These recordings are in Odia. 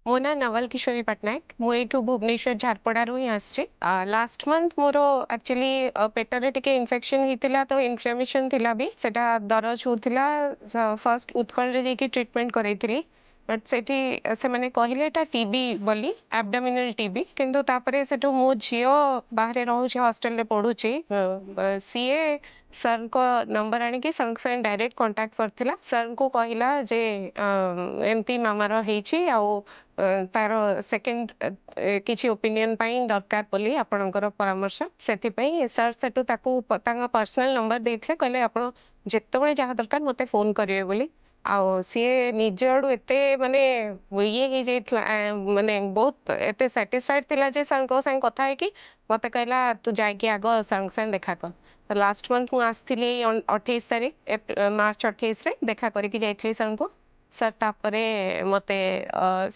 ମୋ ନାଁ ନवଲ କିଶୋରୀ ପଟ୍ଟନାୟକ। ମୁଁ ଏଇଠୁ ଭୁବନେଶ୍ୱର ଝାରପଡ଼ାରୁ ହିଁ ଆସିଛି। ଲାଷ୍ଟ ମନ୍ଥ ମୋର ଆକ୍ଚୁଆଲି ପେଟରେ ଟିକେ ଇନଫେକ୍ସନ୍ ହେଇଥିଲା, ତ ଇନଫ୍ଲାମେସନ୍ ଥିଲା ବି, ସେଟା ଦରଜ ହଉଥିଲା। ଫର୍ଷ୍ଟ ଉତ୍କଳରେ ଯାଇକି ଟ୍ରିଟମେଣ୍ଟ କରାଇଥିଲି, ବଟ୍ ସେଠି ସେମାନେ କହିଲେ ଏଟା ଟିବି ବୋଲି, ଆବଡୋମିନାଲ ଟିବି। କିନ୍ତୁ ତାପରେ ସେଠୁ ମୋ ଝିଅ ବାହାରେ ରହୁଛି, ହଷ୍ଟେଲରେ ପଢୁଛି। ସିଏ ସାର୍ଙ୍କ ନମ୍ବର ଆଣିକି ସାର୍ଙ୍କ ସାଙ୍ଗେ ଡାଇରେକ୍ଟ କଣ୍ଟାକ୍ଟ କରିଥିଲା। ସାର୍ଙ୍କୁ କହିଲା ଯେ ଏମିତି ମାମାର ହେଇଛି, ଆଉ ତାର ସେକେଣ୍ଡ କିଛି ଓପିନିଅନ ପାଇଁ ଦରକାର ବୋଲି ଆପଣଙ୍କର ପରାମର୍ଶ। ସେଥିପାଇଁ ସାର୍ ସେଠୁ ତାକୁ ତାଙ୍କ ପର୍ସନାଲ ନମ୍ବର ଦେଇଥିଲେ, କହିଲେ ଆପଣ ଯେତେବେଳେ ଯାହା ଦରକାର ମୋତେ ଫୋନ୍ କରିବେ ବୋଲି। ଆଉ ସିଏ ନିଜ ଆଡୁ ଏତେ ମାନେ ଇଏ ହେଇଯାଇଥିଲା, ମାନେ ବହୁତ ଏତେ ସାଟିସ୍ଫାଏଡ ଥିଲା ଯେ ସାର୍ଙ୍କ ସାଙ୍ଗେ କଥା ହେଇକି ମତେ କହିଲା ତୁ ଯାଇକି ଆଗ ସାର୍ଙ୍କ ସାଙ୍ଗେ ଦେଖା କର। ଲାଷ୍ଟ ମନ୍ଥ ମୁଁ ଆସିଥିଲି 28 ତାରିଖ ମାର୍ଚ୍ଚ 28ରେ ଦେଖା କରିକି ଯାଇଥିଲି ସାର୍ଙ୍କୁ। ସାର୍ ତାପରେ ମତେ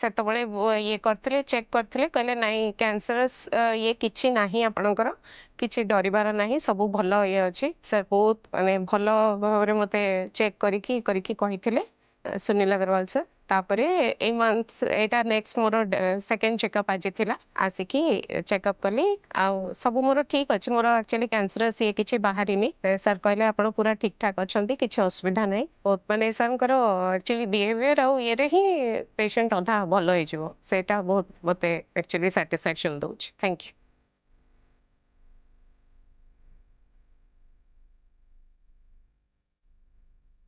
ସେତେବେଳେ ଇଏ କରିଥିଲେ, ଚେକ୍ କରିଥିଲେ, କହିଲେ ନାଇଁ କ୍ୟାନ୍ସରସ୍ ଇଏ କିଛି ନାହିଁ ଆପଣଙ୍କର, କିଛି ଡରିବାର ନାହିଁ, ସବୁ ଭଲ ଇଏ ଅଛି। ସାର୍ ବହୁତ ମାନେ ଭଲ ଭାବରେ ମତେ ଚେକ୍ କରିକି କହିଥିଲେ, ସୁନୀଲ ଅଗ୍ରୱାଲ ସାର୍। ତାପରେ ଏଇ ମନ୍ଥ ଏଇଟା ନେକ୍ସଟ ମୋର ସେକେଣ୍ଡ ଚେକଅପ୍ ଆଜି ଥିଲା। ଆସିକି ଚେକଅପ୍ କଲି, ଆଉ ସବୁ ମୋର ଠିକ୍ ଅଛି। ମୋର ଆକ୍ଚୁଆଲି କ୍ୟାନ୍ସରସ୍ ଇଏ କିଛି ବାହାରିନି। ସାର୍ କହିଲେ ଆପଣ ପୁରା ଠିକ୍ ଠାକ୍ ଅଛନ୍ତି, କିଛି ଅସୁବିଧା ନାହିଁ। ବହୁତ ମାନେ ସାର୍ଙ୍କର ଆକ୍ଚୁଆଲି ବିହେଭିୟର ଆଉ ଇଏରେ ହିଁ ପେସେଣ୍ଟ ଅଧା ଭଲ ହେଇଯିବ। ସେଇଟା ବହୁତ ମତେ ଆକ୍ଚୁଆଲି ସାଟିସ୍ଫାକ୍ସନ ଦଉଛି। Thank you.